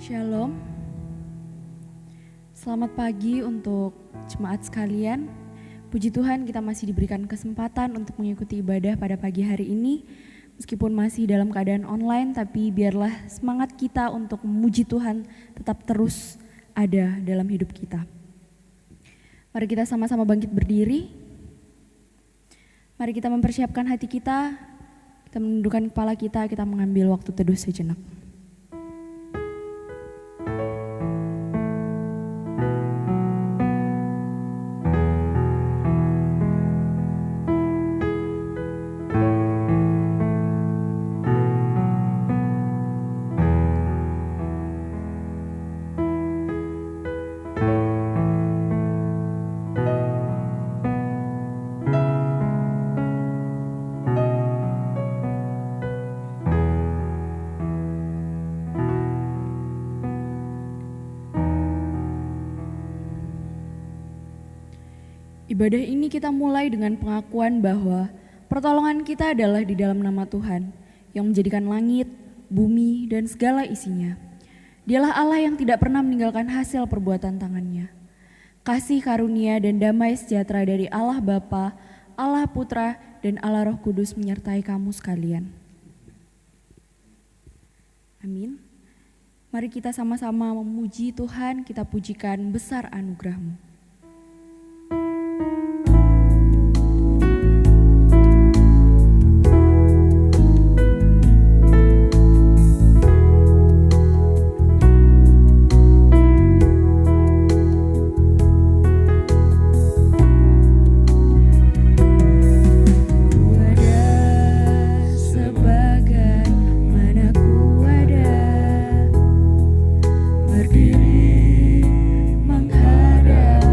Shalom. Selamat pagi untuk jemaat sekalian. Puji Tuhan kita masih diberikan kesempatan untuk mengikuti ibadah pada pagi hari ini. Meskipun masih dalam keadaan online, tapi biarlah semangat kita untuk memuji Tuhan tetap terus ada dalam hidup kita. Mari kita sama-sama bangkit berdiri. Mari kita mempersiapkan hati kita menundukkan kepala kita mengambil waktu teduh sejenak. Ibadah ini kita mulai dengan pengakuan bahwa pertolongan kita adalah di dalam nama Tuhan yang menjadikan langit, bumi, dan segala isinya. Dialah Allah yang tidak pernah meninggalkan hasil perbuatan tangannya. Kasih karunia dan damai sejahtera dari Allah Bapa, Allah Putra, dan Allah Roh Kudus menyertai kamu sekalian. Amin. Mari kita sama-sama memuji Tuhan, kita pujikan besar anugerah-Mu. Berdiri menghadap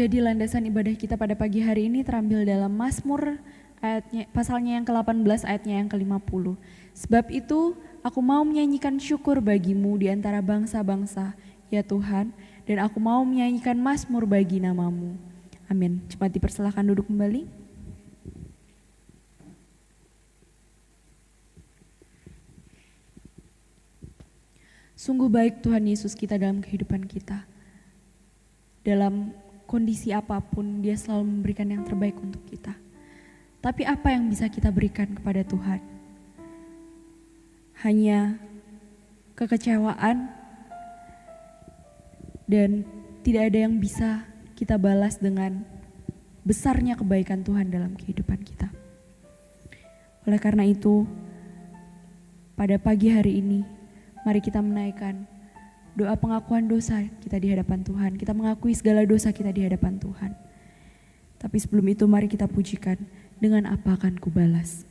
Jadi landasan ibadah kita pada pagi hari ini terambil dalam Mazmur pasalnya yang ke-18 ayatnya yang ke-50. Sebab itu aku mau menyanyikan syukur bagimu di antara bangsa-bangsa, ya Tuhan, dan aku mau menyanyikan mazmur bagi namamu. Amin. Cepat dipersilahkan duduk kembali. Sungguh baik Tuhan Yesus kita dalam kehidupan kita. Dalam kondisi apapun, Dia selalu memberikan yang terbaik untuk kita. Tapi apa yang bisa kita berikan kepada Tuhan? Hanya kekecewaan dan tidak ada yang bisa kita balas dengan besarnya kebaikan Tuhan dalam kehidupan kita. Oleh karena itu, pada pagi hari ini, mari kita menaikkan doa pengakuan dosa kita di hadapan Tuhan. Kita mengakui segala dosa kita di hadapan Tuhan. Tapi sebelum itu mari kita pujikan, dengan apa akan kubalas.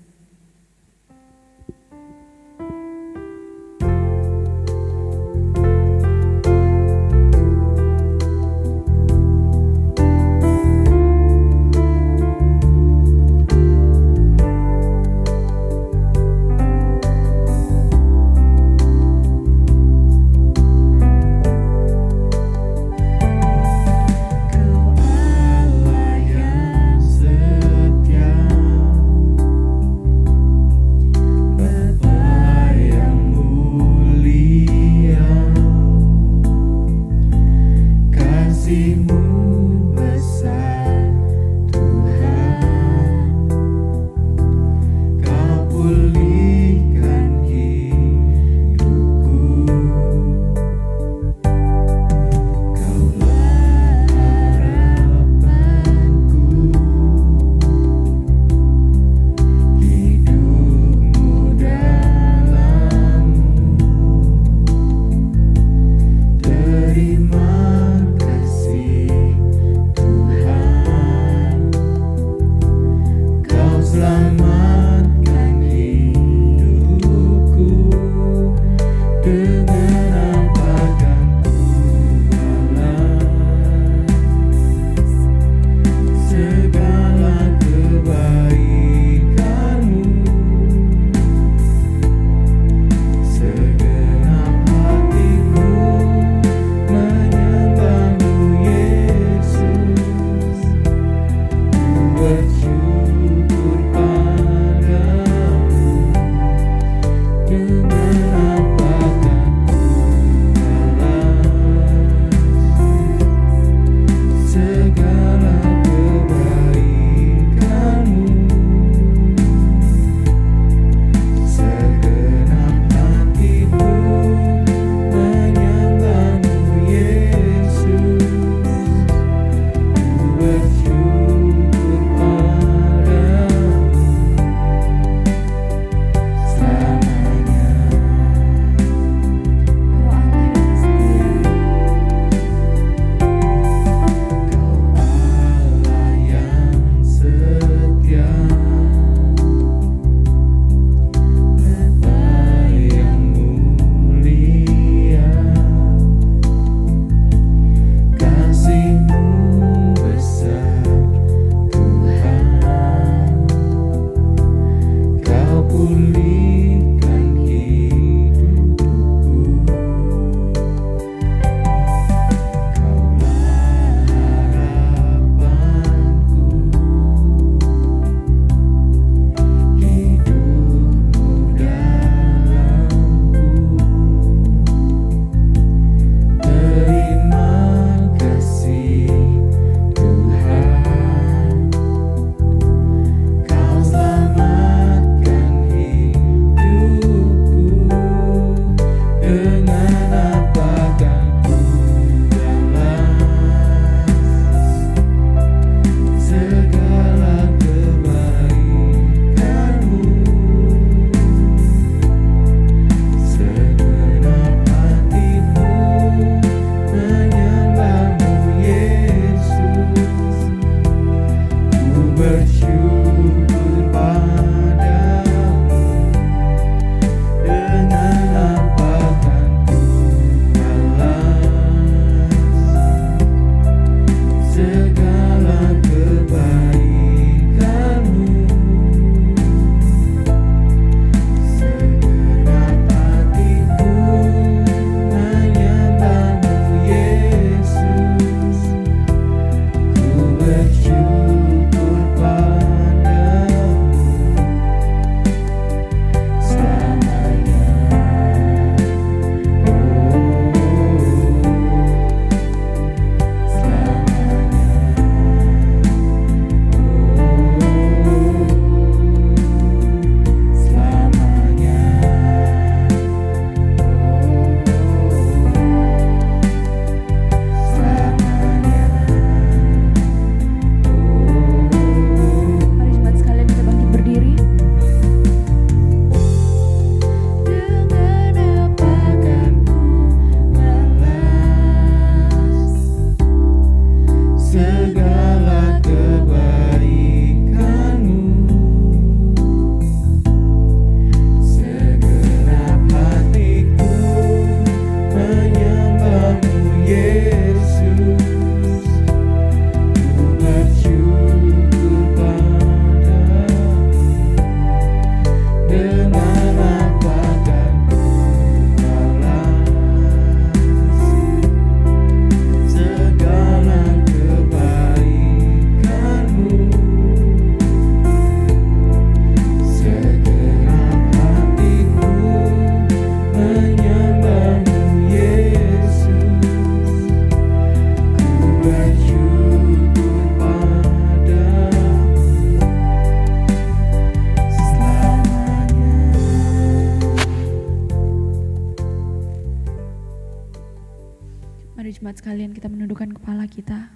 jemaat sekalian, kita menundukkan kepala kita.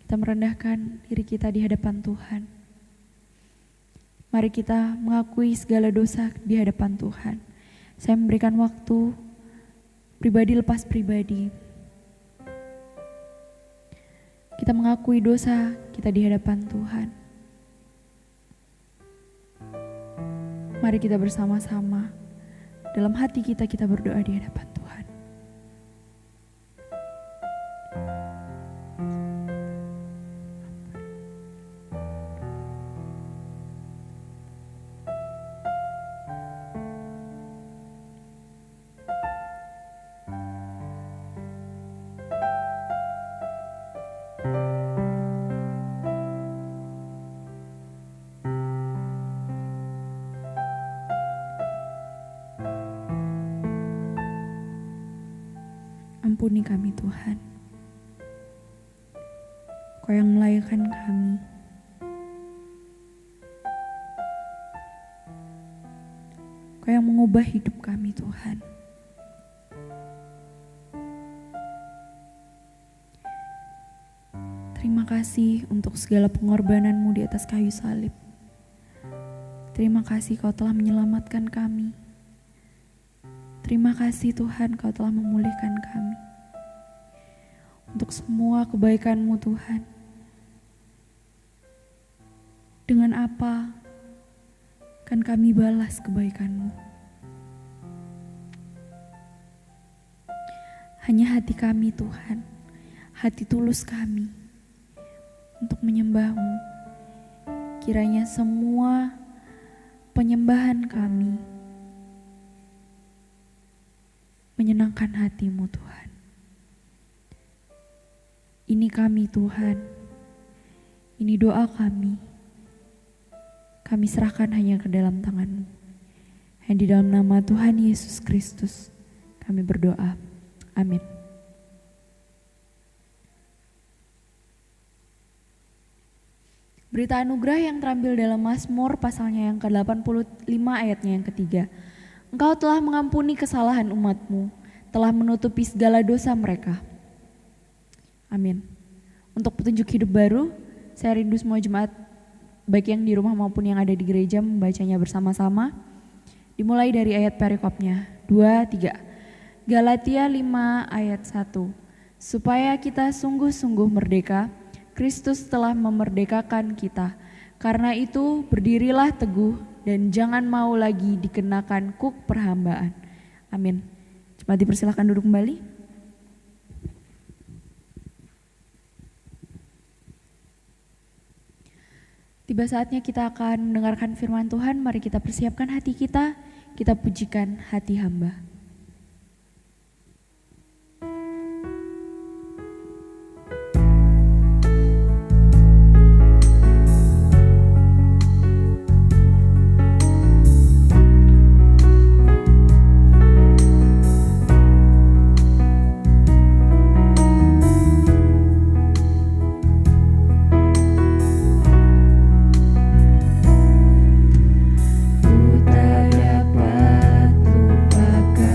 Kita merendahkan diri kita di hadapan Tuhan. Mari kita mengakui segala dosa di hadapan Tuhan. Saya memberikan waktu pribadi lepas pribadi. Kita mengakui dosa kita di hadapan Tuhan. Mari kita bersama-sama dalam hati kita berdoa di hadapan Tuhan. Ampuni kami Tuhan, Kau yang melayakkan kami. Kau yang mengubah hidup kami Tuhan. Terima kasih untuk segala pengorbanan-Mu di atas kayu salib. Terima kasih Kau telah menyelamatkan kami. Terima kasih Tuhan, Kau telah memulihkan kami. Untuk semua kebaikan-Mu Tuhan. Dengan apa kan kami balas kebaikan-Mu? Hanya hati kami Tuhan, hati tulus kami untuk menyembah-Mu. Kiranya semua penyembahan kami menyenangkan hati-Mu Tuhan. Ini kami Tuhan, ini doa kami. Kami serahkan hanya ke dalam tangan-Mu. Dan di dalam nama Tuhan Yesus Kristus kami berdoa. Amin. Berita anugerah yang terambil dalam Mazmur pasalnya yang ke-85 ayatnya yang ketiga. Engkau telah mengampuni kesalahan umat-Mu, telah menutupi segala dosa mereka. Amin. Untuk petunjuk hidup baru, saya rindu semua jemaat, baik yang di rumah maupun yang ada di gereja, membacanya bersama-sama. Dimulai dari ayat perikopnya, 2-3. Galatia 5 ayat 1. Supaya kita sungguh-sungguh merdeka, Kristus telah memerdekakan kita. Karena itu berdirilah teguh dan jangan mau lagi dikenakan kuk perhambaan. Amin. Jemaat dipersilakan duduk kembali. Tiba saatnya kita akan mendengarkan firman Tuhan. Mari kita persiapkan hati kita pujikan hati hamba. Ku tak dapat lupakan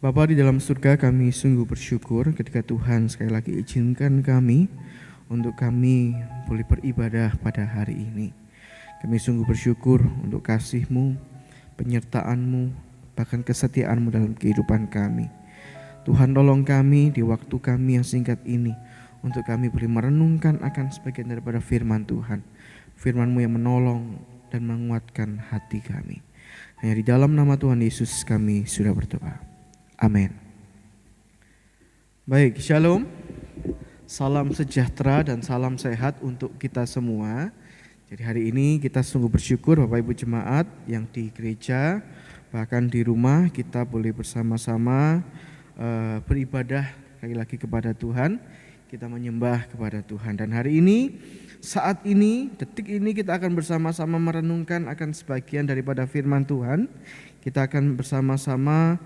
Bapa di dalam surga, kami sungguh bersyukur ketika Tuhan sekali lagi izinkan kami untuk kami boleh beribadah pada hari ini. Kami sungguh bersyukur untuk kasih-Mu, penyertaan-Mu, bahkan kesetiaan-Mu dalam kehidupan kami. Tuhan, tolong kami di waktu kami yang singkat ini untuk kami boleh merenungkan akan sebagian daripada firman Tuhan. Firman-Mu yang menolong dan menguatkan hati kami. Hanya di dalam nama Tuhan Yesus kami sudah berdoa. Amin. Baik, shalom. Salam sejahtera dan salam sehat untuk kita semua. Jadi hari ini kita sungguh bersyukur Bapak Ibu Jemaat yang di gereja, bahkan di rumah kita boleh bersama-sama beribadah sekali lagi kepada Tuhan. Kita menyembah kepada Tuhan. Dan hari ini, saat ini, detik ini kita akan bersama-sama merenungkan akan sebagian daripada firman Tuhan. Kita akan bersama-sama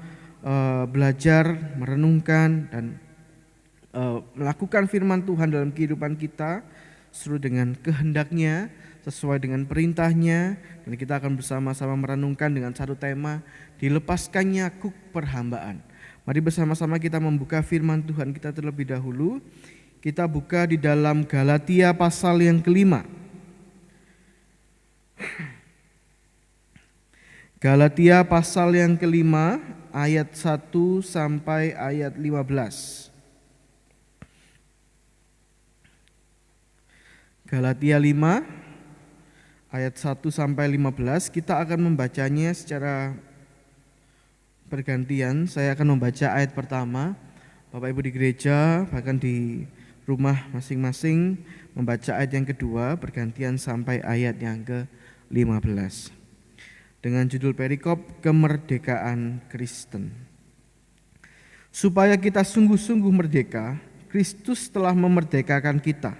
belajar, merenungkan dan melakukan firman Tuhan dalam kehidupan kita sesuai dengan kehendaknya, sesuai dengan perintahnya, dan kita akan bersama-sama merenungkan dengan satu tema, dilepaskannya kuk perhambaan. Mari bersama-sama kita membuka firman Tuhan kita terlebih dahulu. Kita buka di dalam Galatia pasal yang kelima. Galatia pasal yang kelima ayat 1 sampai ayat 15. Galatia 5 ayat 1 sampai 15. Kita akan membacanya secara bergantian. Saya akan membaca ayat pertama. Bapak Ibu di gereja bahkan di rumah masing-masing membaca ayat yang kedua bergantian sampai ayat yang ke-15. Dengan judul perikop kemerdekaan Kristen. Supaya kita sungguh-sungguh merdeka, Kristus telah memerdekakan kita.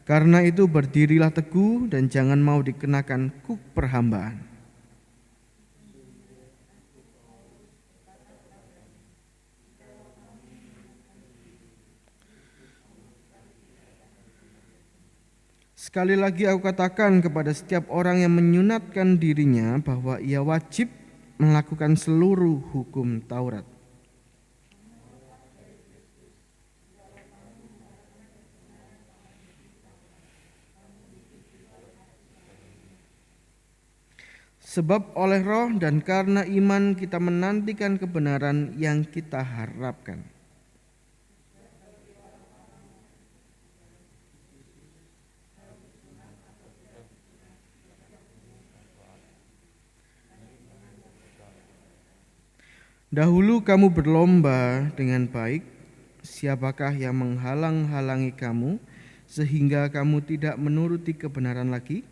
Karena itu berdirilah teguh dan jangan mau dikenakan kuk perhambaan. Sekali lagi aku katakan kepada setiap orang yang menyunatkan dirinya bahwa ia wajib melakukan seluruh hukum Taurat. Sebab oleh roh dan karena iman kita menantikan kebenaran yang kita harapkan. Dahulu kamu berlomba dengan baik, siapakah yang menghalang-halangi kamu sehingga kamu tidak menuruti kebenaran lagi?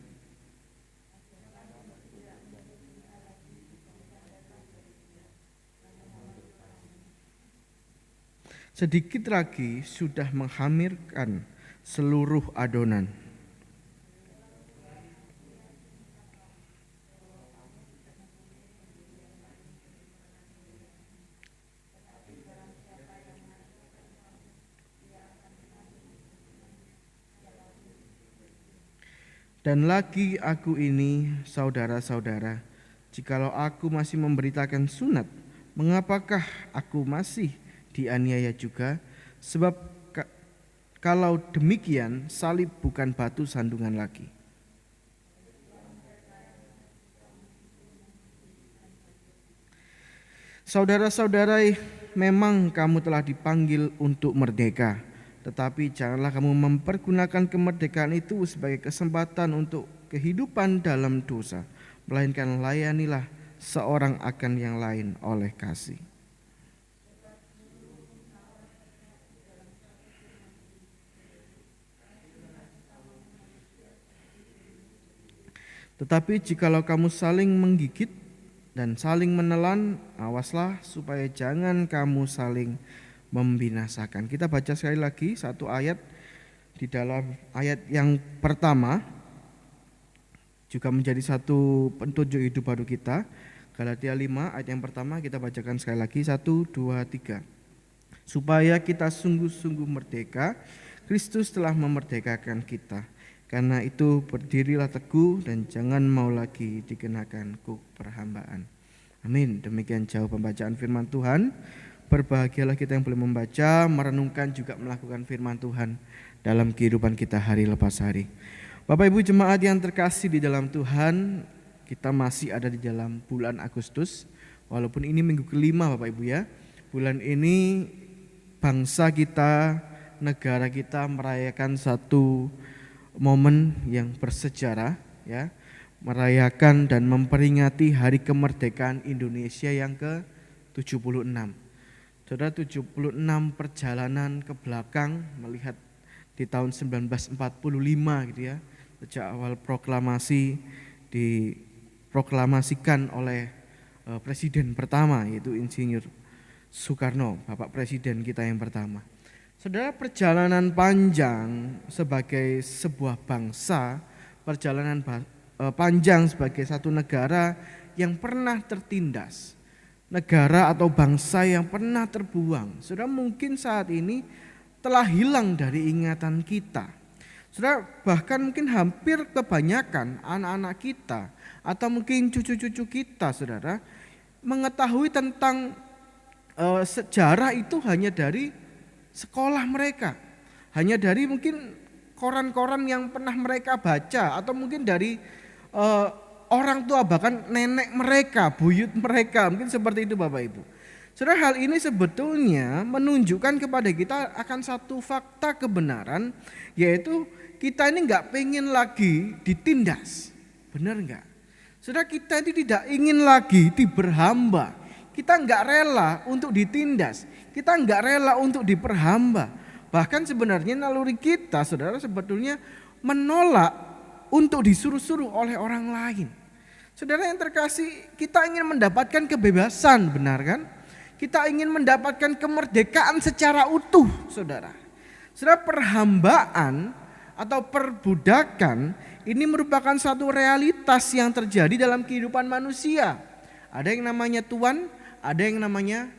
Sedikit lagi sudah menghamirkan seluruh adonan. Dan lagi aku ini, saudara-saudara, jikalau aku masih memberitakan sunat, mengapakah aku masih dianiaya juga? Sebab kalau demikian, salib bukan batu sandungan lagi. Saudara-saudara, memang kamu telah dipanggil untuk merdeka. Tetapi janganlah kamu mempergunakan kemerdekaan itu sebagai kesempatan untuk kehidupan dalam dosa, melainkan layanilah seorang akan yang lain oleh kasih. Tetapi jikalau kamu saling menggigit dan saling menelan, awaslah supaya jangan kamu saling membinasakan. Kita baca sekali lagi satu ayat di dalam ayat yang pertama juga menjadi satu petunjuk hidup baru kita. Galatia 5 ayat yang pertama kita bacakan sekali lagi 1, 2, 3. Supaya kita sungguh-sungguh merdeka, Kristus telah memerdekakan kita. Karena itu berdirilah teguh dan jangan mau lagi dikenakan kuk perhambaan. Amin. Demikian jauh pembacaan firman Tuhan. Berbahagialah kita yang boleh membaca, merenungkan, juga melakukan firman Tuhan dalam kehidupan kita hari lepas hari. Bapak Ibu jemaat yang terkasih di dalam Tuhan, kita masih ada di dalam bulan Agustus. Walaupun ini minggu kelima Bapak Ibu ya. Bulan ini bangsa kita, negara kita merayakan satu momen yang bersejarah ya. Merayakan dan memperingati hari kemerdekaan Indonesia yang ke-76. Saudara, 76 perjalanan ke belakang melihat di tahun 1945 gitu ya. Sejak awal proklamasi diproklamasikan oleh presiden pertama, yaitu Insinyur Soekarno, Bapak Presiden kita yang pertama. Saudara, perjalanan panjang sebagai sebuah bangsa, perjalanan panjang sebagai satu negara yang pernah tertindas, negara atau bangsa yang pernah terbuang. Saudara, mungkin saat ini telah hilang dari ingatan kita. Saudara, bahkan mungkin hampir kebanyakan anak-anak kita atau mungkin cucu-cucu kita, saudara, mengetahui tentang sejarah itu hanya dari sekolah mereka, hanya dari mungkin koran-koran yang pernah mereka baca, atau mungkin dari orang tua, bahkan nenek mereka, buyut mereka, mungkin seperti itu Bapak Ibu. Saudara, hal ini sebetulnya menunjukkan kepada kita akan satu fakta kebenaran, yaitu kita ini enggak pengen lagi ditindas. Benar enggak? Saudara, kita ini tidak ingin lagi diberhamba. Kita enggak rela untuk ditindas. Kita enggak rela untuk diperhamba. Bahkan sebenarnya naluri kita, saudara, sebetulnya menolak untuk disuruh-suruh oleh orang lain. Saudara yang terkasih, kita ingin mendapatkan kebebasan, benar kan? Kita ingin mendapatkan kemerdekaan secara utuh, saudara. Saudara, perhambaan atau perbudakan ini merupakan satu realitas yang terjadi dalam kehidupan manusia. Ada yang namanya tuan, ada yang namanya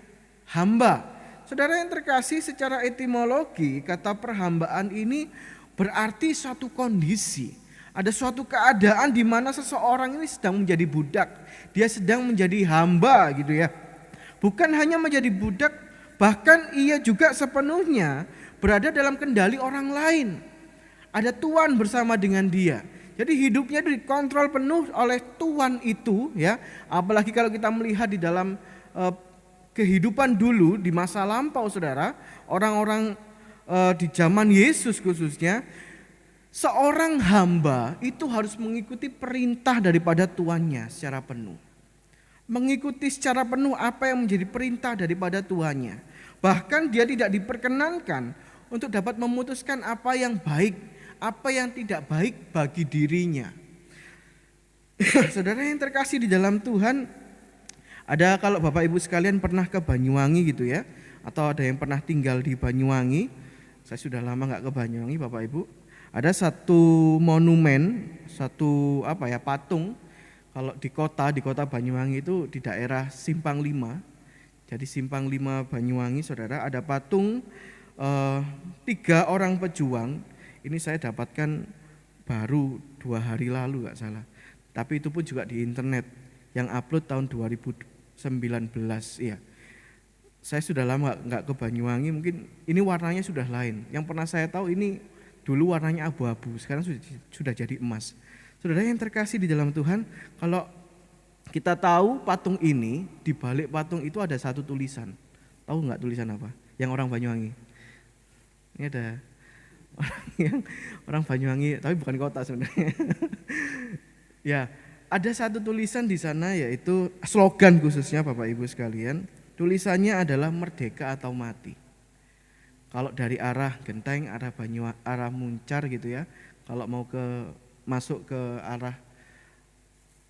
hamba. Saudara yang terkasih, secara etimologi kata perhambaan ini berarti suatu kondisi. Ada suatu keadaan di mana seseorang ini sedang menjadi budak, dia sedang menjadi hamba gitu ya. Bukan hanya menjadi budak, bahkan ia juga sepenuhnya berada dalam kendali orang lain. Ada tuan bersama dengan dia. Jadi hidupnya dikontrol penuh oleh tuan itu ya. Apalagi kalau kita melihat di dalam kehidupan dulu di masa lampau, saudara, orang-orang di zaman Yesus khususnya, seorang hamba itu harus mengikuti perintah daripada tuannya secara penuh. Mengikuti secara penuh apa yang menjadi perintah daripada tuannya. Bahkan dia tidak diperkenankan untuk dapat memutuskan apa yang baik, apa yang tidak baik bagi dirinya. Saudara yang terkasih di dalam Tuhan, ada kalau Bapak Ibu sekalian pernah ke Banyuwangi gitu ya, atau ada yang pernah tinggal di Banyuwangi. Saya sudah lama gak ke Banyuwangi Bapak Ibu. Ada satu monumen, satu patung. Kalau di kota Banyuwangi itu di daerah Simpang 5. Jadi Simpang 5 Banyuwangi, saudara, ada patung 3 orang pejuang. Ini saya dapatkan baru 2 hari lalu gak salah. Tapi itu pun juga di internet, yang upload tahun 2019 ya. Saya sudah lama gak ke Banyuwangi, mungkin ini warnanya sudah lain. Yang pernah saya tahu ini dulu warnanya abu-abu, sekarang sudah jadi emas. Saudara yang terkasih di dalam Tuhan, kalau kita tahu patung ini, di balik patung itu ada satu tulisan. Tahu nggak tulisan apa? Yang orang Banyuwangi. Ini ada orang Banyuwangi, tapi bukan kota sebenarnya. Ya, ada satu tulisan di sana, yaitu slogan khususnya Bapak Ibu sekalian. Tulisannya adalah merdeka atau mati. Kalau dari arah Genteng, arah Muncar gitu ya. Kalau mau masuk ke arah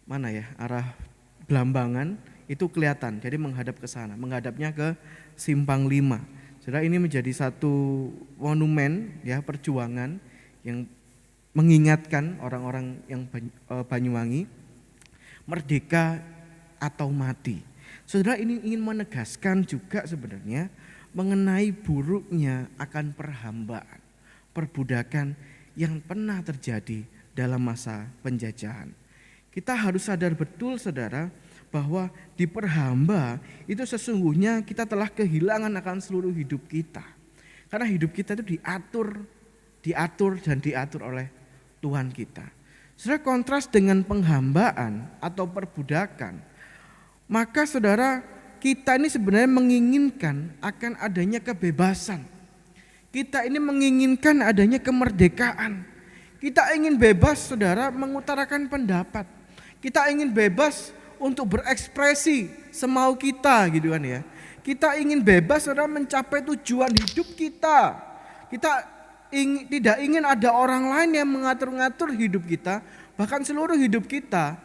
mana ya? Arah Blambangan itu kelihatan. Jadi menghadap ke sana, menghadapnya ke Simpang 5. Saudara, ini menjadi satu monumen ya perjuangan yang mengingatkan orang-orang yang Banyuwangi merdeka atau mati. Saudara, ini ingin menegaskan juga sebenarnya mengenai buruknya akan perhambaan, perbudakan yang pernah terjadi dalam masa penjajahan. Kita harus sadar betul, saudara, bahwa diperhamba itu sesungguhnya kita telah kehilangan akan seluruh hidup kita. Karena hidup kita itu diatur oleh Tuhan kita. Saudara, kontras dengan penghambaan atau perbudakan, maka saudara, kita ini sebenarnya menginginkan akan adanya kebebasan. Kita ini menginginkan adanya kemerdekaan. Kita ingin bebas, saudara, mengutarakan pendapat. Kita ingin bebas untuk berekspresi semau kita, gitu kan ya. Kita ingin bebas, saudara, mencapai tujuan hidup kita. Kita tidak ingin ada orang lain yang mengatur-ngatur hidup kita. Bahkan seluruh hidup kita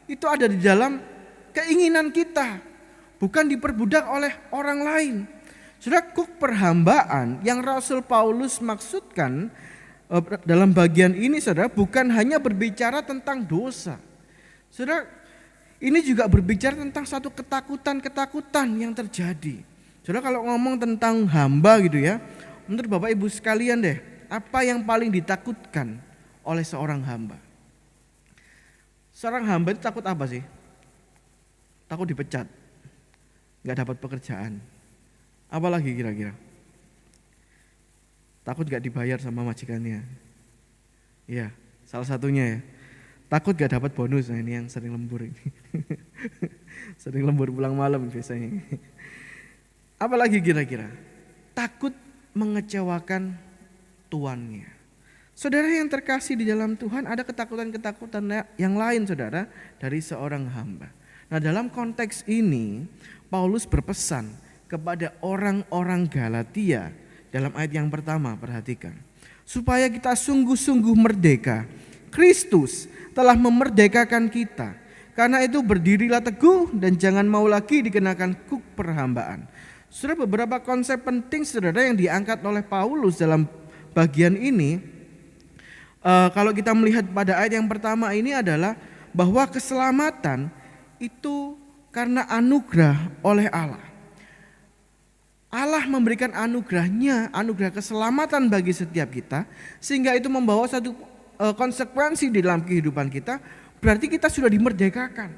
itu ada di dalam keinginan kita, bukan diperbudak oleh orang lain. Saudara, kuk perhambaan yang Rasul Paulus maksudkan dalam bagian ini, saudara, bukan hanya berbicara tentang dosa. Saudara, ini juga berbicara tentang satu ketakutan yang terjadi. Saudara, kalau ngomong tentang hamba gitu ya, menurut Bapak Ibu sekalian deh, apa yang paling ditakutkan oleh seorang hamba? Seorang hamba itu takut apa sih? Takut dipecat, gak dapat pekerjaan. Apalagi kira-kira? Takut gak dibayar sama majikannya. Iya, salah satunya ya. Takut gak dapat bonus, nah ini yang sering lembur ini. Sering lembur pulang malam biasanya. Apalagi kira-kira? Takut mengecewakan tuannya. Saudara yang terkasih di dalam Tuhan, ada ketakutan-ketakutan yang lain, saudara, dari seorang hamba. Nah, dalam konteks ini Paulus berpesan kepada orang-orang Galatia dalam ayat yang pertama, perhatikan. Supaya kita sungguh-sungguh merdeka. Kristus telah memerdekakan kita. Karena itu berdirilah teguh dan jangan mau lagi dikenakan kuk perhambaan. Saudara, beberapa konsep penting, saudara, yang diangkat oleh Paulus dalam bagian ini. Kalau kita melihat pada ayat yang pertama ini adalah bahwa keselamatan itu karena anugerah oleh Allah. Allah memberikan anugerahnya, anugerah keselamatan bagi setiap kita, sehingga itu membawa satu konsekuensi di dalam kehidupan kita. Berarti kita sudah dimerdekakan,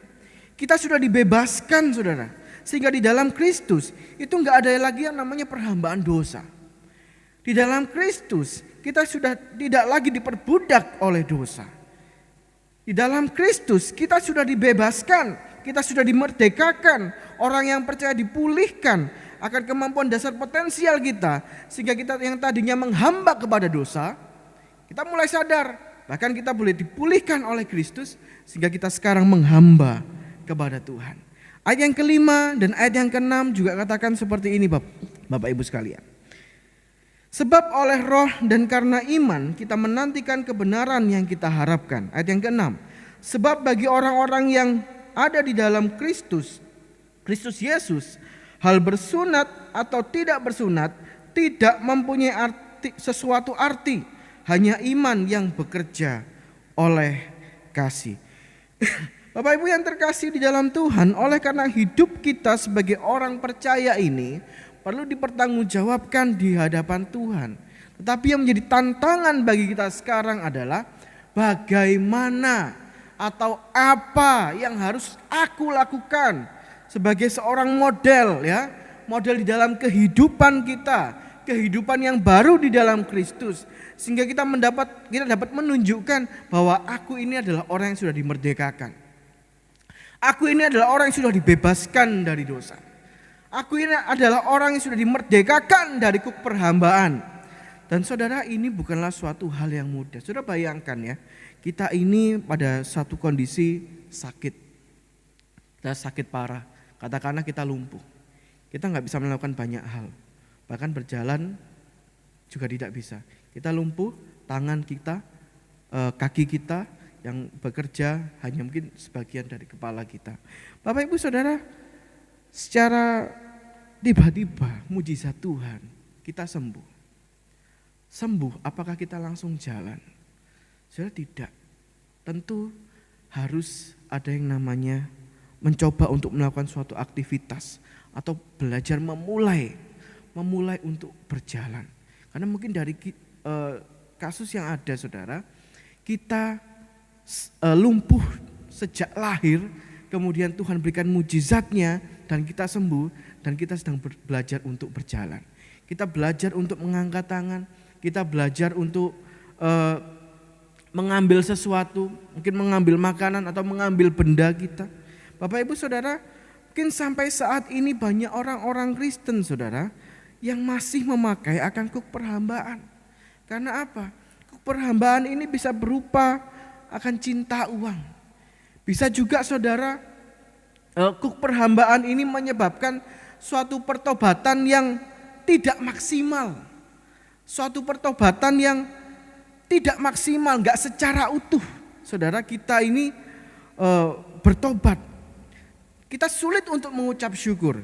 kita sudah dibebaskan, saudara. Sehingga di dalam Kristus itu enggak ada lagi yang namanya perhambaan dosa. Di dalam Kristus kita sudah tidak lagi diperbudak oleh dosa. Di dalam Kristus kita sudah dibebaskan, kita sudah dimerdekakan. Orang yang percaya dipulihkan akan kemampuan dasar potensial kita, sehingga kita yang tadinya menghamba kepada dosa, kita mulai sadar, bahkan kita boleh dipulihkan oleh Kristus, sehingga kita sekarang menghamba kepada Tuhan. Ayat yang kelima dan ayat yang keenam juga katakan seperti ini, Bapak Ibu sekalian. Sebab oleh roh dan karena iman kita menantikan kebenaran yang kita harapkan. Ayat yang keenam. Sebab bagi orang-orang yang ada di dalam Kristus Yesus, hal bersunat atau tidak bersunat tidak mempunyai sesuatu arti. Hanya iman yang bekerja oleh kasih. Bapak Ibu yang terkasih di dalam Tuhan, oleh karena hidup kita sebagai orang percaya ini perlu dipertanggungjawabkan di hadapan Tuhan. Tetapi yang menjadi tantangan bagi kita sekarang adalah bagaimana atau apa yang harus aku lakukan sebagai seorang model, ya, model di dalam kehidupan kita, kehidupan yang baru di dalam Kristus, sehingga kita dapat menunjukkan bahwa aku ini adalah orang yang sudah dimerdekakan. Aku ini adalah orang yang sudah dibebaskan dari dosa. Aku ini adalah orang yang sudah dimerdekakan dari kuk perhambaan. Dan saudara, ini bukanlah suatu hal yang mudah. Saudara bayangkan ya, kita ini pada satu kondisi sakit. Kita sakit parah, katakanlah kita lumpuh. Kita gak bisa melakukan banyak hal. Bahkan berjalan juga tidak bisa. Kita lumpuh, tangan kita, kaki kita yang bekerja hanya mungkin sebagian dari kepala kita. Bapak Ibu Saudara, secara tiba-tiba mujizat Tuhan kita sembuh. Sembuh, apakah kita langsung jalan? Saudara, tidak. Tentu harus ada yang namanya mencoba untuk melakukan suatu aktivitas atau belajar memulai untuk berjalan. Karena mungkin dari kasus yang ada, saudara, kita lumpuh sejak lahir, kemudian Tuhan berikan mujizatnya dan kita sembuh, dan kita sedang belajar untuk berjalan. Kita belajar untuk mengangkat tangan, kita belajar untuk mengambil sesuatu, mungkin mengambil makanan atau mengambil benda kita. Bapak Ibu Saudara, mungkin sampai saat ini banyak orang-orang Kristen Saudara yang masih memakai akan kuk perhambaan. Karena apa? Kuk perhambaan ini bisa berupa akan cinta uang. Bisa juga Saudara, kuk perhambaan ini menyebabkan suatu pertobatan yang tidak maksimal. Suatu pertobatan yang tidak maksimal, enggak secara utuh. Saudara, kita ini bertobat. Kita sulit untuk mengucap syukur.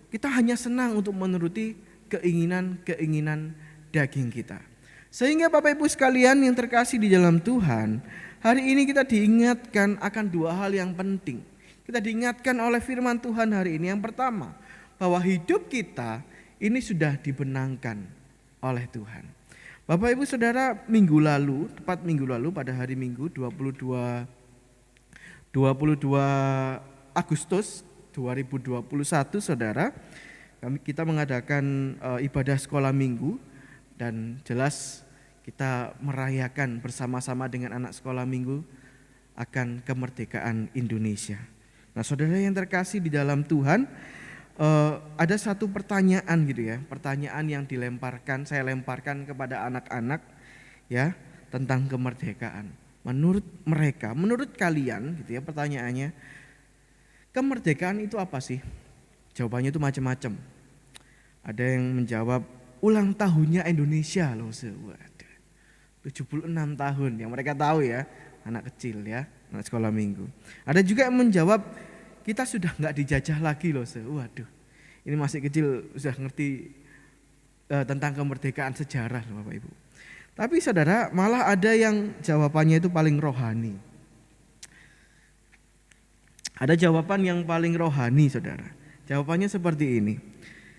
Kita hanya senang untuk menuruti keinginan-keinginan daging kita. Sehingga Bapak Ibu sekalian yang terkasih di dalam Tuhan, hari ini kita diingatkan akan dua hal yang penting. Kita diingatkan oleh firman Tuhan hari ini. Yang pertama, bahwa hidup kita ini sudah dibenangkan oleh Tuhan. Bapak Ibu Saudara, minggu lalu, tepat minggu lalu pada hari Minggu 22 Agustus 2021 Saudara, kita mengadakan ibadah sekolah minggu, dan jelas kita merayakan bersama-sama dengan anak sekolah minggu akan kemerdekaan Indonesia. Nah, saudara yang terkasih di dalam Tuhan, ada satu pertanyaan gitu ya, pertanyaan yang saya lemparkan kepada anak-anak ya tentang kemerdekaan. Menurut mereka, menurut kalian gitu ya pertanyaannya, kemerdekaan itu apa sih? Jawabannya itu macam-macam. Ada yang menjawab ulang tahunnya Indonesia loh, 76 tahun yang mereka tahu ya, anak kecil ya, anak sekolah minggu. Ada juga yang menjawab kita sudah enggak dijajah lagi loh. Waduh, ini masih kecil sudah ngerti tentang kemerdekaan sejarah loh Bapak Ibu. Tapi saudara, malah ada yang jawabannya itu paling rohani. Ada jawaban yang paling rohani saudara. Jawabannya seperti ini.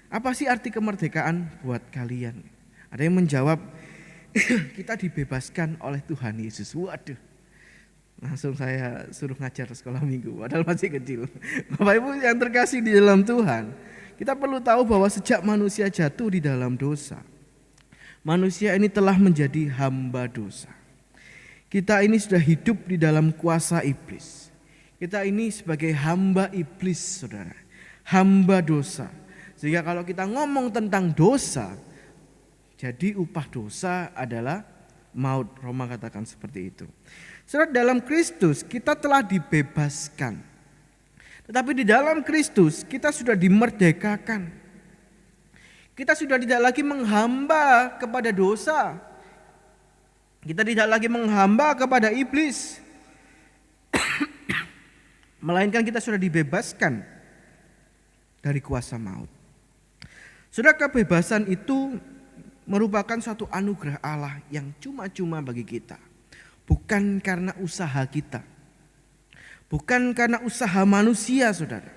Apa sih arti kemerdekaan buat kalian? Ada yang menjawab, kita dibebaskan oleh Tuhan Yesus. Waduh, langsung saya suruh ngajar sekolah minggu, padahal masih kecil. Bapak Ibu yang terkasih di dalam Tuhan, kita perlu tahu bahwa sejak manusia jatuh di dalam dosa, manusia ini telah menjadi hamba dosa. Kita ini sudah hidup di dalam kuasa iblis. Kita ini sebagai hamba iblis saudara, hamba dosa. Sehingga kalau kita ngomong tentang dosa, jadi upah dosa adalah maut. Roma katakan seperti itu. Saudara, dalam Kristus kita telah dibebaskan. Tetapi di dalam Kristus kita sudah dimerdekakan. Kita sudah tidak lagi menghamba kepada dosa. Kita tidak lagi menghamba kepada iblis. Melainkan kita sudah dibebaskan dari kuasa maut. Saudara, kebebasan itu merupakan suatu anugerah Allah yang cuma-cuma bagi kita. Bukan karena usaha kita. Bukan karena usaha manusia saudara.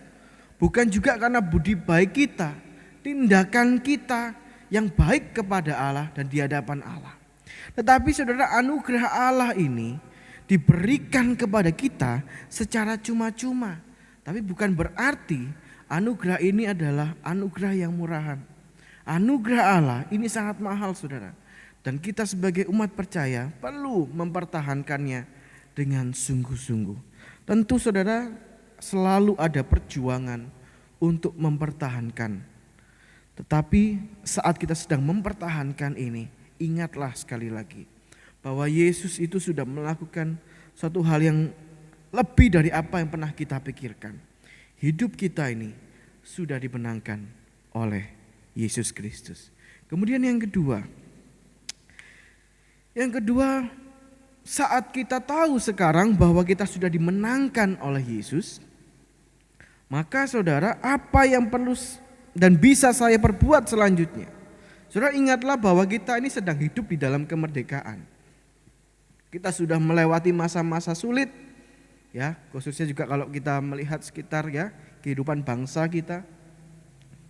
Bukan juga karena budi baik kita. Tindakan kita yang baik kepada Allah dan di hadapan Allah. Tetapi saudara, anugerah Allah ini diberikan kepada kita secara cuma-cuma. Tapi bukan berarti anugerah ini adalah anugerah yang murahan. Anugerah Allah ini sangat mahal saudara. Dan kita sebagai umat percaya perlu mempertahankannya dengan sungguh-sungguh. Tentu saudara, selalu ada perjuangan untuk mempertahankan. Tetapi saat kita sedang mempertahankan ini, ingatlah sekali lagi bahwa Yesus itu sudah melakukan suatu hal yang lebih dari apa yang pernah kita pikirkan. Hidup kita ini sudah dibenangkan oleh Yesus Kristus. Kemudian yang kedua, saat kita tahu sekarang bahwa kita sudah dimenangkan oleh Yesus, maka saudara, apa yang perlu dan bisa saya perbuat selanjutnya? Saudara, ingatlah bahwa kita ini sedang hidup di dalam kemerdekaan. Kita sudah melewati masa-masa sulit, ya, khususnya juga kalau kita melihat sekitar ya kehidupan bangsa kita.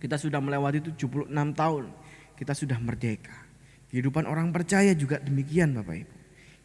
Kita sudah melewati 76 tahun, kita sudah merdeka. Kehidupan orang percaya juga demikian Bapak Ibu.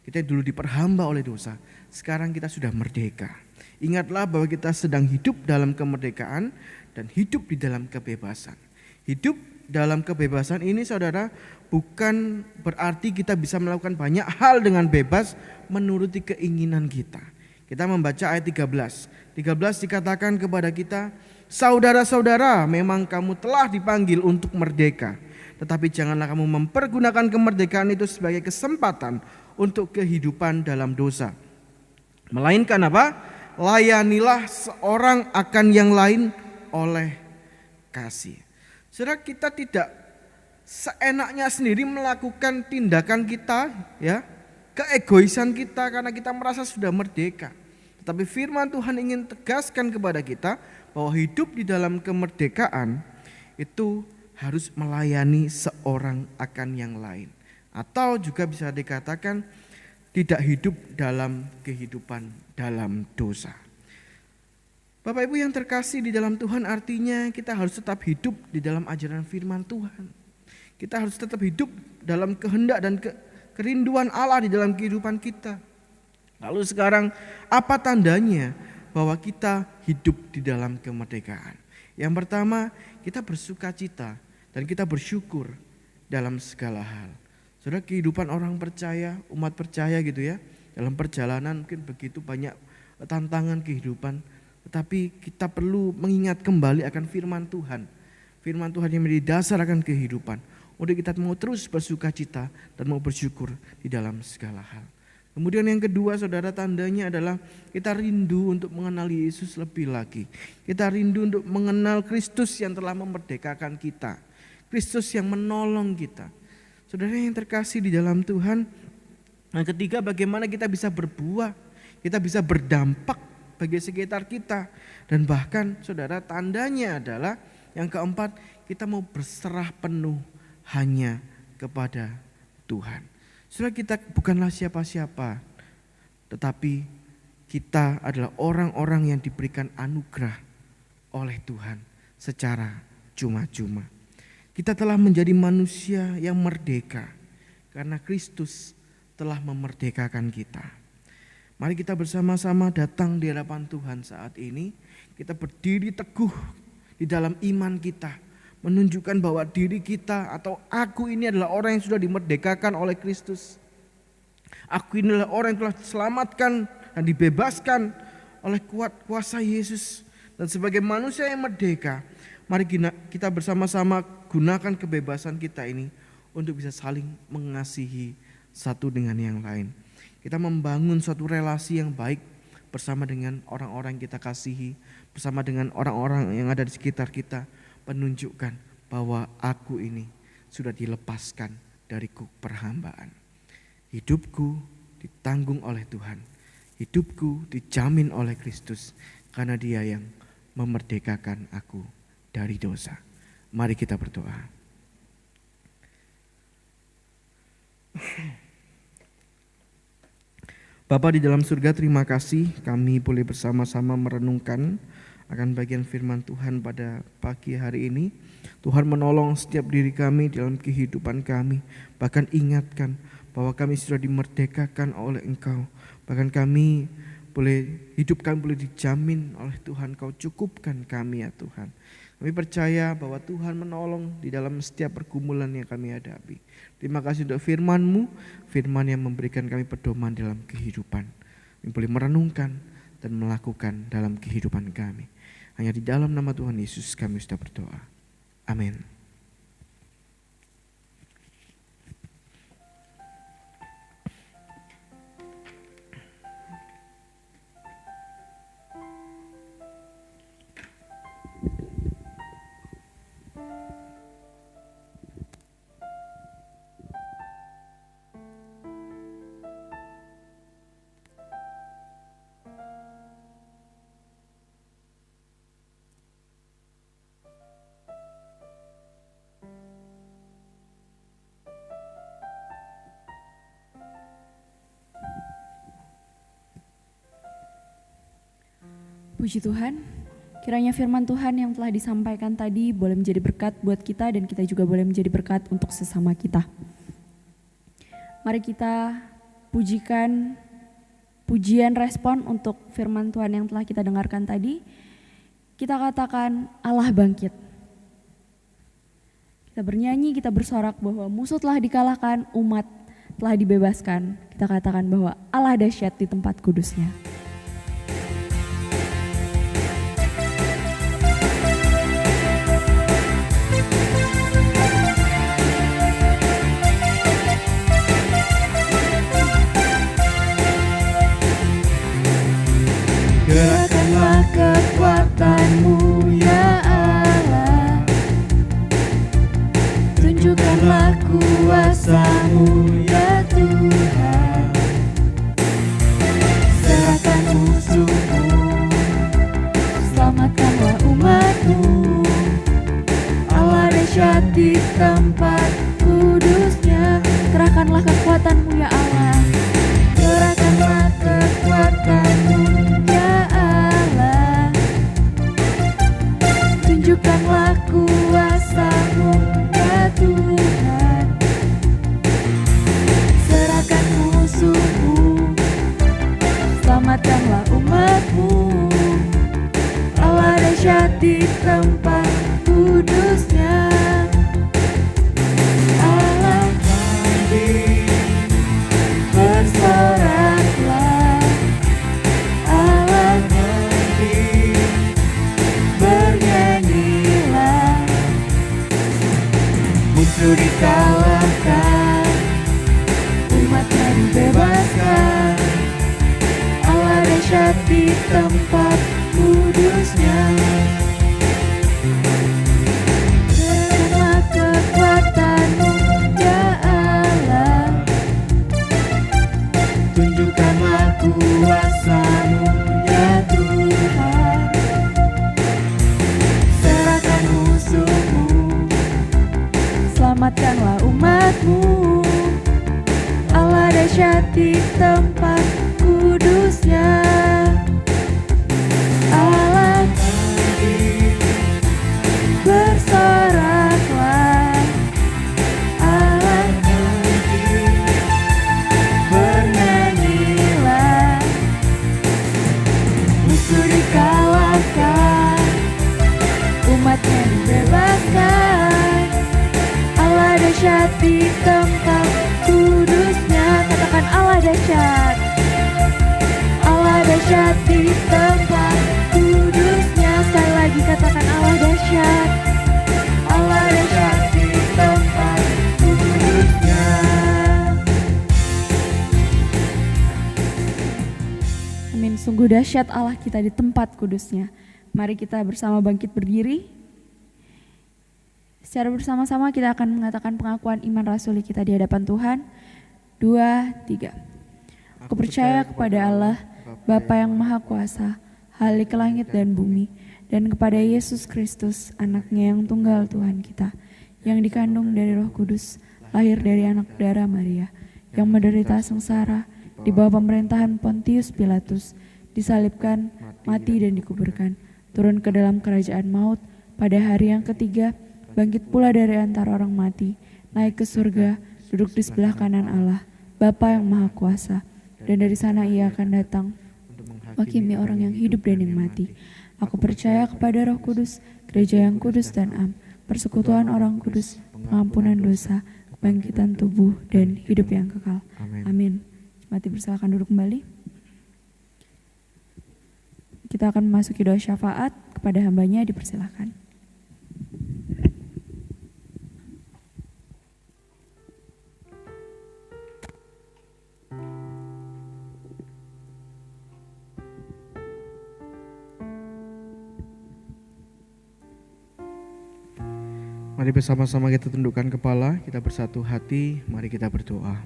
Kita dulu diperhamba oleh dosa, sekarang kita sudah merdeka. Ingatlah bahwa kita sedang hidup dalam kemerdekaan dan hidup di dalam kebebasan. Hidup dalam kebebasan ini saudara bukan berarti kita bisa melakukan banyak hal dengan bebas menuruti keinginan kita. Kita membaca ayat 13. 13 dikatakan kepada kita, saudara-saudara, memang kamu telah dipanggil untuk merdeka. Tetapi janganlah kamu mempergunakan kemerdekaan itu sebagai kesempatan untuk kehidupan dalam dosa. Melainkan apa? Layanilah seorang akan yang lain oleh kasih. Saudara, kita tidak seenaknya sendiri melakukan tindakan kita, ya, keegoisan kita karena kita merasa sudah merdeka. Tetapi firman Tuhan ingin tegaskan kepada kita bahwa hidup di dalam kemerdekaan itu harus melayani seorang akan yang lain. Atau juga bisa dikatakan tidak hidup dalam kehidupan dalam dosa. Bapak Ibu yang terkasih di dalam Tuhan, artinya kita harus tetap hidup di dalam ajaran firman Tuhan. Kita harus tetap hidup dalam kehendak dan kerinduan Allah di dalam kehidupan kita. Lalu sekarang apa tandanya bahwa kita hidup di dalam kemerdekaan? Yang pertama, kita bersuka cita dan kita bersyukur dalam segala hal. Saudara, kehidupan orang percaya, umat percaya gitu ya, dalam perjalanan mungkin begitu banyak tantangan kehidupan, tetapi kita perlu mengingat kembali akan firman Tuhan. Firman Tuhan yang menjadi dasar akan kehidupan. Untuk kita mau terus bersuka cita dan mau bersyukur di dalam segala hal. Kemudian yang kedua saudara, tandanya adalah kita rindu untuk mengenal Yesus lebih lagi. Kita rindu untuk mengenal Kristus yang telah memerdekakan kita. Kristus yang menolong kita. Saudara yang terkasih di dalam Tuhan. Yang ketiga, bagaimana kita bisa berbuah. Kita bisa berdampak bagi sekitar kita. Dan bahkan saudara, tandanya adalah yang keempat, kita mau berserah penuh hanya kepada Tuhan. Saudara, kita bukanlah siapa-siapa, tetapi kita adalah orang-orang yang diberikan anugerah oleh Tuhan secara cuma-cuma. Kita telah menjadi manusia yang merdeka karena Kristus telah memerdekakan kita. Mari kita bersama-sama datang di hadapan Tuhan saat ini. Kita berdiri teguh di dalam iman kita. Menunjukkan bahwa diri kita atau aku ini adalah orang yang sudah dimerdekakan oleh Kristus. Aku ini adalah orang yang telah diselamatkan dan dibebaskan oleh kuasa Yesus. Dan sebagai manusia yang merdeka, mari kita bersama-sama gunakan kebebasan kita ini untuk bisa saling mengasihi satu dengan yang lain. Kita membangun suatu relasi yang baik bersama dengan orang-orang yang kita kasihi, bersama dengan orang-orang yang ada di sekitar kita. Menunjukkan bahwa aku ini sudah dilepaskan dari perhambaan. Hidupku ditanggung oleh Tuhan. Hidupku dijamin oleh Kristus karena Dia yang memerdekakan aku dari dosa. Mari kita berdoa. Bapa di dalam surga, terima kasih kami boleh bersama-sama merenungkan akan bagian firman Tuhan pada pagi hari ini. Tuhan menolong setiap diri kami dalam kehidupan kami. Bahkan ingatkan bahwa kami sudah dimerdekakan oleh Engkau. Bahkan kami boleh, hidup kami boleh dijamin oleh Tuhan. Kau cukupkan kami ya Tuhan. Kami percaya bahwa Tuhan menolong di dalam setiap pergumulan yang kami hadapi. Terima kasih untuk firman-Mu, firman yang memberikan kami pedoman dalam kehidupan. Kami boleh merenungkan dan melakukan dalam kehidupan kami. Hanya di dalam nama Tuhan Yesus kami sudah berdoa. Amin. Puji Tuhan, kiranya firman Tuhan yang telah disampaikan tadi boleh menjadi berkat buat kita dan kita juga boleh menjadi berkat untuk sesama kita. Mari kita pujikan pujian respon untuk firman Tuhan yang telah kita dengarkan tadi, kita katakan Allah bangkit. Kita bernyanyi, kita bersorak bahwa musuh telah dikalahkan, umat telah dibebaskan. Kita katakan bahwa Allah dahsyat di tempat kudusnya. Gerakkanlah kekuatan-Mu ya Allah, tunjukkanlah kuasa-Mu ya Tuhan. Serahkan musuh-Mu, selamatkanlah umat-Mu. Allah dahsyat di tempat kudusnya. Kerahkanlah kekuatan-Mu ya Allah. Kerahkanlah kekuatan-Mu ya Allah, tunjukkanlah kuasa-Mu ya Tuhan. Serahkan musuh-Mu, selamatkanlah umat-Mu. Allah dahsyat di tempat kudusnya. Allah bangkit, bersoraklah. Allah bangkit, bernyanyilah. Musuh dikalahkan, umatnya dibebaskan. Allah dahsyat di tempat kudusnya. Kerahkanlah kekuatan-Mu ya Allah, tunjukkanlah kuasa-Mu ya Tuhan. Serahkan musuh-Mu, selamatkanlah umat-Mu. Allah dahsyat di tempat kudusnya. Allah bangkit, bersoraklah. Allah bangkit, bernyanyilah. Musuh dikalahkan, umatnya dibebaskan. Allah dahsyat di tempat kudusnya. Katakan Allah dahsyat. Allah dahsyat di tempat kudusnya. Sekali lagi katakan Allah dahsyat. Allah dahsyat di tempat kudusnya. Amin. Sungguh dahsyat Allah kita di tempat kudusnya. Mari kita bersama bangkit berdiri. Secara bersama-sama kita akan mengatakan pengakuan iman rasuli kita di hadapan Tuhan. 2, 3. Aku percaya kepada Allah, Bapa yang Maha Kuasa, Halik langit dan bumi, dan kepada Yesus Kristus, anaknya yang tunggal Tuhan kita, yang dikandung dari Roh Kudus, lahir dari anak darah Maria, yang menderita sengsara, di bawah pemerintahan Pontius Pilatus, disalibkan, mati dan dikuburkan, turun ke dalam kerajaan maut, pada hari yang ketiga, bangkit pula dari antara orang mati, naik ke surga, duduk di sebelah kanan Allah, Bapa yang Maha Kuasa, dan dari sana Ia akan datang menghakimi orang yang hidup dan yang mati. Aku percaya kepada Roh Kudus, gereja yang kudus dan am, persekutuan orang kudus, pengampunan dosa, kebangkitan tubuh, dan hidup yang kekal. Amin. Mati bersilakan duduk kembali. Kita akan memasuki doa syafaat, kepada hambanya dipersilakan. Mari bersama-sama kita tundukkan kepala, kita bersatu hati, mari kita berdoa.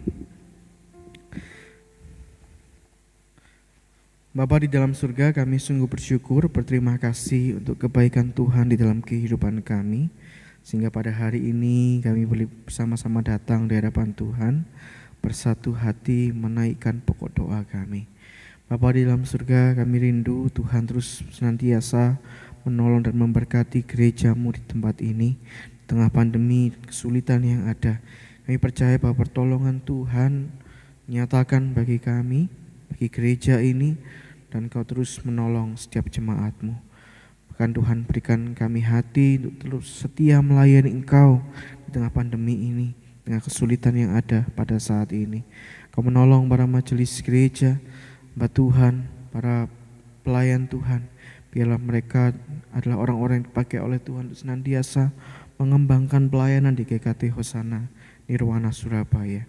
Bapa di dalam surga, kami sungguh bersyukur, berterima kasih untuk kebaikan Tuhan di dalam kehidupan kami. Sehingga pada hari ini kami boleh bersama-sama datang di hadapan Tuhan, bersatu hati menaikkan pokok doa kami. Bapa di dalam surga, kami rindu Tuhan terus senantiasa menolong dan memberkati gereja-Mu di tempat ini. Di tengah pandemi, kesulitan yang ada, kami percaya bahwa pertolongan Tuhan nyatakan bagi kami bagi gereja ini, dan Kau terus menolong setiap jemaat-Mu. Bahkan Tuhan berikan kami hati untuk terus setia melayani Engkau di tengah pandemi ini, dengan kesulitan yang ada pada saat ini. Kau menolong para majelis gereja, hamba Tuhan, para pelayan Tuhan. Biarlah mereka adalah orang-orang yang dipakai oleh Tuhan untuk senantiasa mengembangkan pelayanan di GKT Hosana Nirwana Surabaya.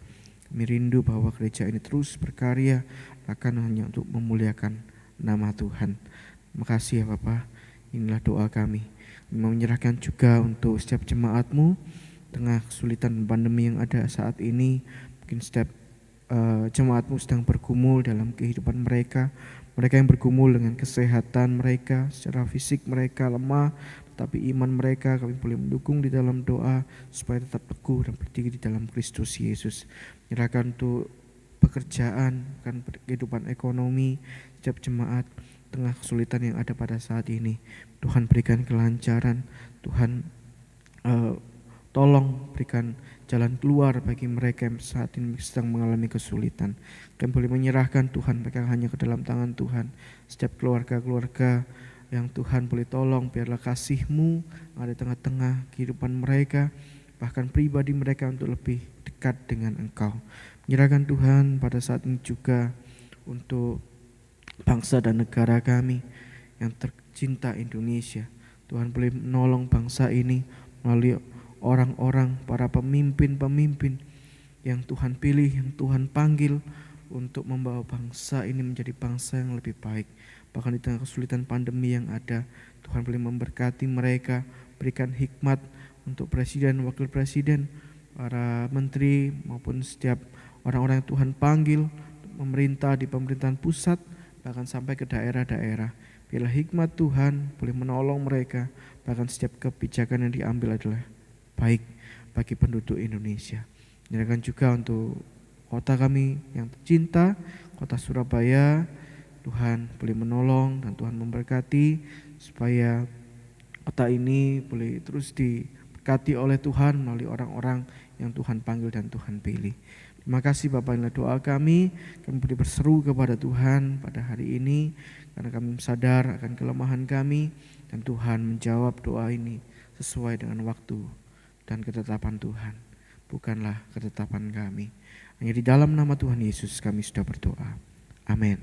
Kami rindu bahwa gereja ini terus berkarya, bahkan hanya untuk memuliakan nama Tuhan. Terima kasih ya Bapak, inilah doa kami. Kami menyerahkan juga untuk setiap jemaat-Mu tengah kesulitan pandemi yang ada saat ini. Mungkin setiap jemaat-Mu sedang bergumul dalam kehidupan mereka. Mereka yang bergumul dengan kesehatan mereka, secara fisik mereka lemah, tetapi iman mereka kami boleh mendukung di dalam doa supaya tetap teguh dan berdiri di dalam Kristus Yesus. Menyerahkan untuk pekerjaan, kan kehidupan ekonomi setiap jemaat tengah kesulitan yang ada pada saat ini. Tuhan berikan kelancaran, Tuhan tolong berikan jalan keluar bagi mereka yang saat ini sedang mengalami kesulitan. Kami boleh menyerahkan Tuhan mereka hanya ke dalam tangan Tuhan. Setiap keluarga-keluarga yang Tuhan boleh tolong, biarlah kasih-Mu ada di tengah-tengah kehidupan mereka, bahkan pribadi mereka untuk lebih dekat dengan Engkau. Menyerahkan Tuhan pada saat ini juga untuk bangsa dan negara kami yang tercinta Indonesia. Tuhan boleh menolong bangsa ini melalui orang-orang, para pemimpin-pemimpin yang Tuhan pilih, yang Tuhan panggil untuk membawa bangsa ini menjadi bangsa yang lebih baik. Bahkan di tengah kesulitan pandemi yang ada, Tuhan boleh memberkati mereka, berikan hikmat untuk presiden, wakil presiden, para menteri maupun setiap orang-orang yang Tuhan panggil memerintah di pemerintahan pusat, bahkan sampai ke daerah-daerah. Biarlah hikmat Tuhan boleh menolong mereka, bahkan setiap kebijakan yang diambil adalah baik bagi penduduk Indonesia. Menyerahkan juga untuk kota kami yang tercinta, kota Surabaya. Tuhan boleh menolong dan Tuhan memberkati supaya kota ini boleh terus diberkati oleh Tuhan melalui orang-orang yang Tuhan panggil dan Tuhan pilih. Terima kasih Bapak, inilah doa kami. Kami boleh berseru kepada Tuhan pada hari ini karena kami sadar akan kelemahan kami, dan Tuhan menjawab doa ini sesuai dengan waktu dan ketetapan Tuhan, bukanlah ketetapan kami. Hanya di dalam nama Tuhan Yesus kami sudah berdoa. Amin.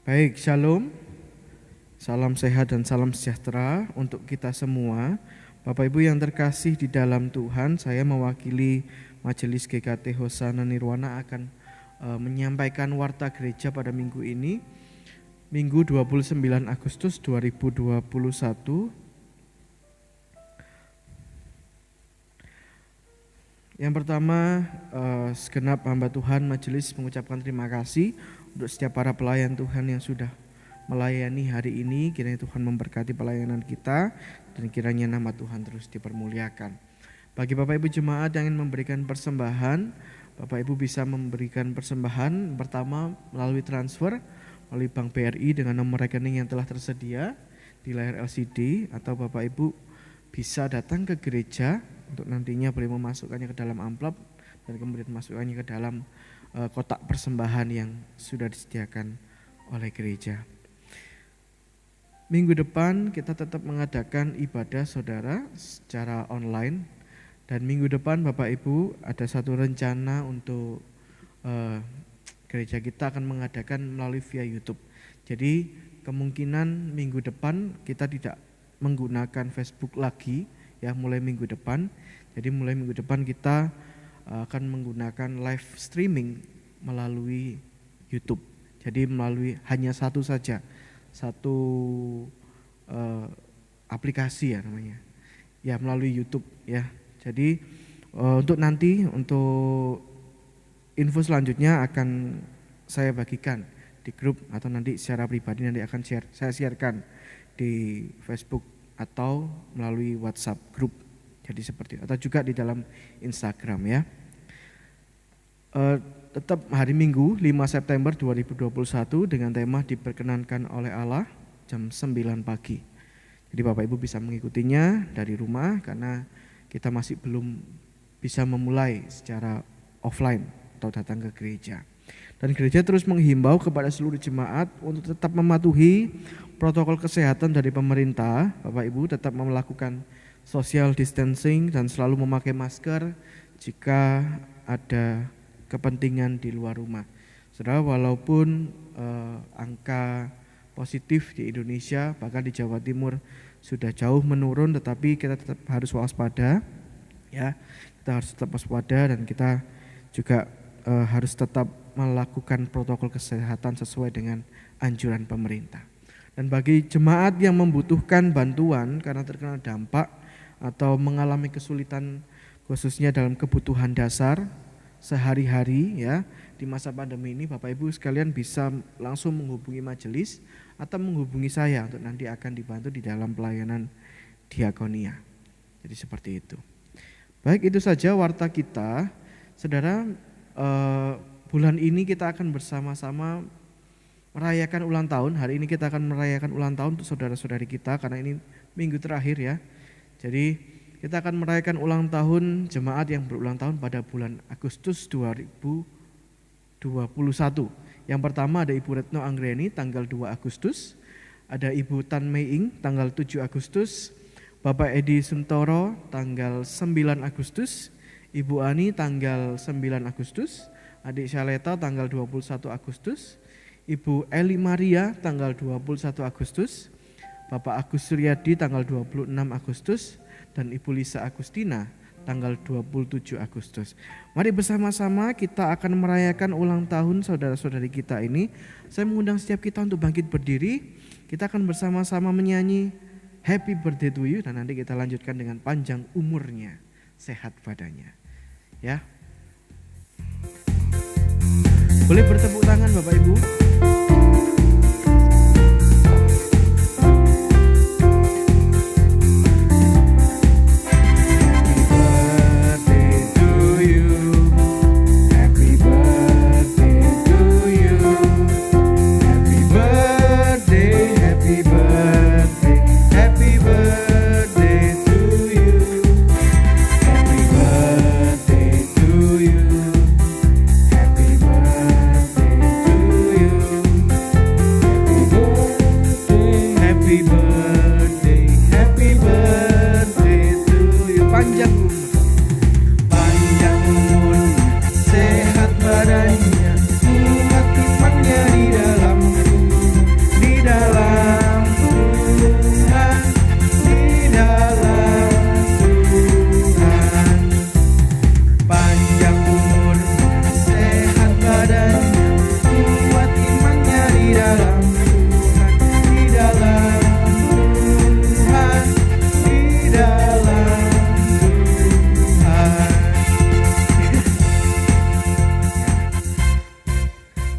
Baik, shalom. Salam sehat dan salam sejahtera untuk kita semua. Bapak Ibu yang terkasih di dalam Tuhan, saya mewakili Majelis GKT Hosana Nirwana akan menyampaikan warta gereja pada minggu ini, Minggu 29 Agustus 2021. Yang pertama, segenap hamba Tuhan majelis mengucapkan terima kasih untuk setiap para pelayan Tuhan yang sudah melayani hari ini. Kiranya Tuhan memberkati pelayanan kita dan kiranya nama Tuhan terus dipermuliakan. Bagi Bapak Ibu jemaat yang ingin memberikan persembahan, Bapak Ibu bisa memberikan persembahan pertama melalui transfer melalui Bank BRI dengan nomor rekening yang telah tersedia di layar LCD, atau Bapak Ibu bisa datang ke gereja untuk nantinya boleh memasukkannya ke dalam amplop dan kemudian masukkannya ke dalam kotak persembahan yang sudah disediakan oleh gereja. Minggu depan kita tetap mengadakan ibadah saudara secara online, dan minggu depan Bapak Ibu ada satu rencana untuk gereja kita akan mengadakan melalui via YouTube. Jadi kemungkinan minggu depan kita tidak menggunakan Facebook lagi ya, mulai minggu depan. Jadi mulai minggu depan kita akan menggunakan live streaming melalui YouTube. Jadi melalui hanya satu saja, satu aplikasi ya namanya, ya melalui YouTube ya. Jadi untuk nanti untuk info selanjutnya akan saya bagikan di grup atau nanti secara pribadi nanti akan saya sharekan di Facebook atau melalui WhatsApp grup. Jadi seperti itu, atau juga di dalam Instagram ya. Tetap hari Minggu 5 September 2021 dengan tema diperkenankan oleh Allah jam 9 pagi. Jadi Bapak Ibu bisa mengikutinya dari rumah karena kita masih belum bisa memulai secara offline atau datang ke gereja. Dan gereja terus menghimbau kepada seluruh jemaat untuk tetap mematuhi protokol kesehatan dari pemerintah. Bapak Ibu tetap melakukan social distancing dan selalu memakai masker jika ada kepentingan di luar rumah. Saudara, walaupun angka positif di Indonesia bahkan di Jawa Timur sudah jauh menurun, tetapi kita tetap harus waspada, ya. Kita harus tetap waspada dan kita juga harus tetap melakukan protokol kesehatan sesuai dengan anjuran pemerintah. Dan bagi jemaat yang membutuhkan bantuan karena terkena dampak atau mengalami kesulitan khususnya dalam kebutuhan dasar sehari-hari, ya, di masa pandemi ini, Bapak Ibu sekalian bisa langsung menghubungi majelis atau menghubungi saya untuk nanti akan dibantu di dalam pelayanan diakonia. Jadi seperti itu. Baik, itu saja warta kita. Saudara, bulan ini kita akan bersama-sama merayakan ulang tahun. Hari ini kita akan merayakan ulang tahun untuk saudara-saudari kita karena ini minggu terakhir, ya. Jadi kita akan merayakan ulang tahun jemaat yang berulang tahun pada bulan Agustus 2021. Yang pertama ada Ibu Retno Anggreni tanggal 2 Agustus, ada Ibu Tan Meing tanggal 7 Agustus, Bapak Edi Suntoro tanggal 9 Agustus, Ibu Ani tanggal 9 Agustus, Adik Syaleta tanggal 21 Agustus, Ibu Eli Maria tanggal 21 Agustus, Bapak Agus Suryadi tanggal 26 Agustus, dan Ibu Lisa Agustina tanggal 27 Agustus. Mari bersama-sama kita akan merayakan ulang tahun saudara-saudari kita ini. Saya mengundang setiap kita untuk bangkit berdiri. Kita akan bersama-sama menyanyi Happy Birthday to You dan nanti kita lanjutkan dengan panjang umurnya, sehat badannya. Ya. Boleh bertepuk tangan Bapak Ibu.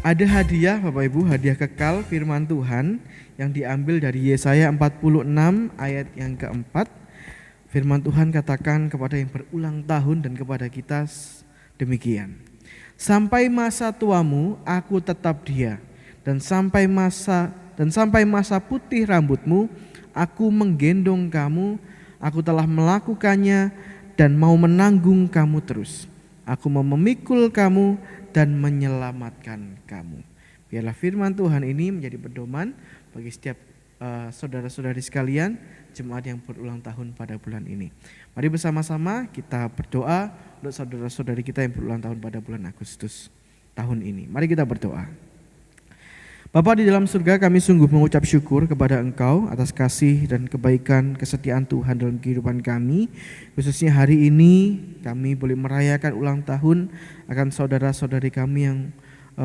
Ada hadiah Bapak Ibu, hadiah kekal firman Tuhan yang diambil dari Yesaya 46 ayat yang keempat. Firman Tuhan katakan kepada yang berulang tahun dan kepada kita demikian. Sampai masa tuamu aku tetap dia, dan sampai masa putih rambutmu aku menggendong kamu, aku telah melakukannya dan mau menanggung kamu terus. Aku mau memikul kamu dan menyelamatkan kamu. Biarlah firman Tuhan ini menjadi pedoman bagi setiap saudara-saudari sekalian, jemaat yang berulang tahun pada bulan ini. Mari bersama-sama kita berdoa untuk saudara-saudari kita yang berulang tahun pada bulan Agustus tahun ini. Mari kita berdoa. Bapa di dalam surga, kami sungguh mengucap syukur kepada Engkau atas kasih dan kebaikan kesetiaan Tuhan dalam kehidupan kami. Khususnya hari ini kami boleh merayakan ulang tahun akan saudara-saudari kami yang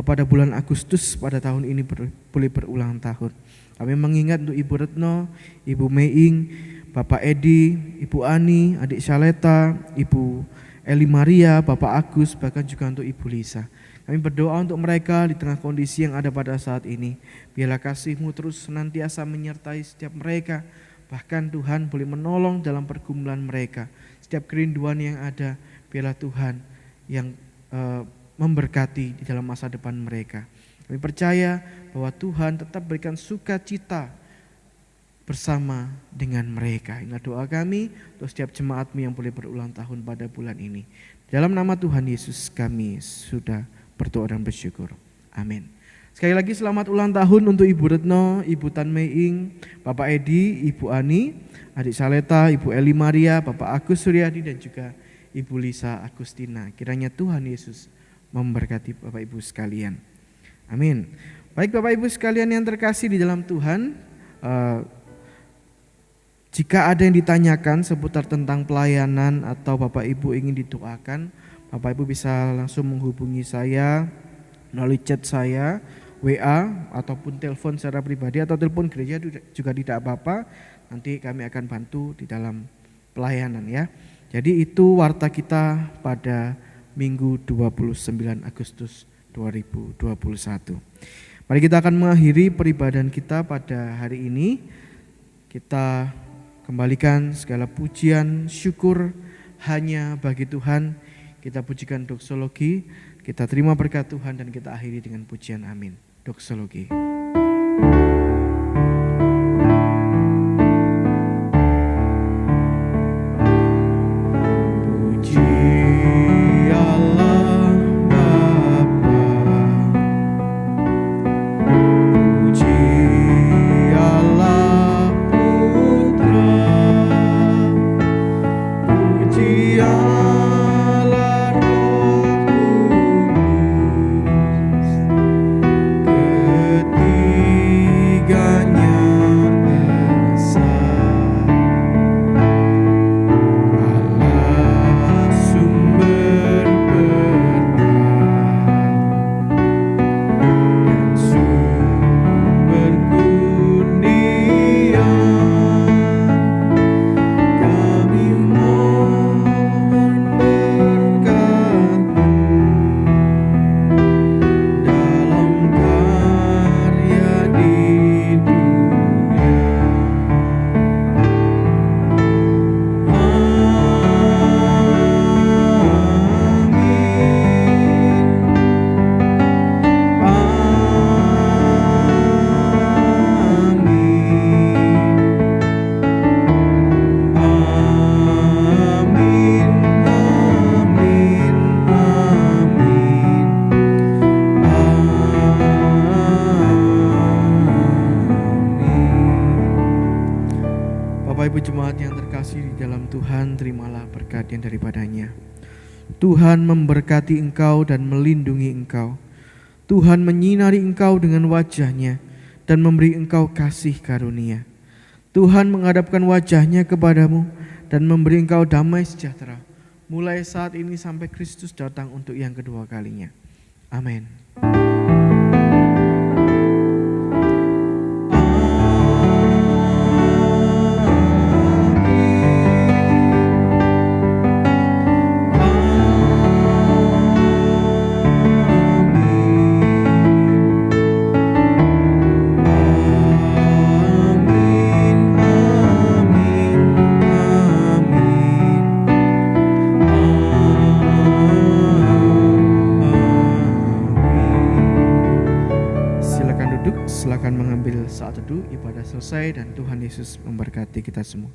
pada bulan Agustus pada tahun ini boleh berulang tahun. Kami mengingat untuk Ibu Retno, Ibu Meing, Bapak Edi, Ibu Ani, Adik Syaleta, Ibu Eli Maria, Bapak Agus, bahkan juga untuk Ibu Lisa. Kami berdoa untuk mereka di tengah kondisi yang ada pada saat ini. Biarlah kasih-Mu terus senantiasa menyertai setiap mereka. Bahkan Tuhan boleh menolong dalam pergumulan mereka. Setiap kerinduan yang ada, biarlah Tuhan yang memberkati di dalam masa depan mereka. Kami percaya bahwa Tuhan tetap berikan sukacita bersama dengan mereka. Inilah doa kami untuk setiap jemaatmu yang boleh berulang tahun pada bulan ini. Dalam nama Tuhan Yesus kami sudah berdoa dan bersyukur. Amin. Sekali lagi selamat ulang tahun untuk Ibu Retno, Ibu Tan Meing, Bapak Edi, Ibu Ani, Adik Saleta, Ibu Eli Maria, Bapak Agus Suryadi dan juga Ibu Lisa Agustina. Kiranya Tuhan Yesus memberkati Bapak Ibu sekalian. Amin. Baik Bapak Ibu sekalian yang terkasih di dalam Tuhan, jika ada yang ditanyakan seputar tentang pelayanan atau Bapak Ibu ingin didoakan, Bapak Ibu bisa langsung menghubungi saya melalui chat saya, WA ataupun telepon secara pribadi atau telepon gereja juga tidak apa-apa. Nanti kami akan bantu di dalam pelayanan ya. Jadi itu warta kita pada Minggu 29 Agustus 2021. Mari kita akan mengakhiri peribadahan kita pada hari ini. Kita kembalikan segala pujian, syukur hanya bagi Tuhan. Kita pujikan doksologi, kita terima berkat Tuhan dan kita akhiri dengan pujian amin. Doksologi. Tuhan memberkati engkau dan melindungi engkau. Tuhan menyinari engkau dengan wajah-Nya dan memberi engkau kasih karunia. Tuhan menghadapkan wajah-Nya kepadamu dan memberi engkau damai sejahtera. Mulai saat ini sampai Kristus datang untuk yang kedua kalinya. Amin. Silakan mengambil saat teduh, ibadah selesai dan Tuhan Yesus memberkati kita semua.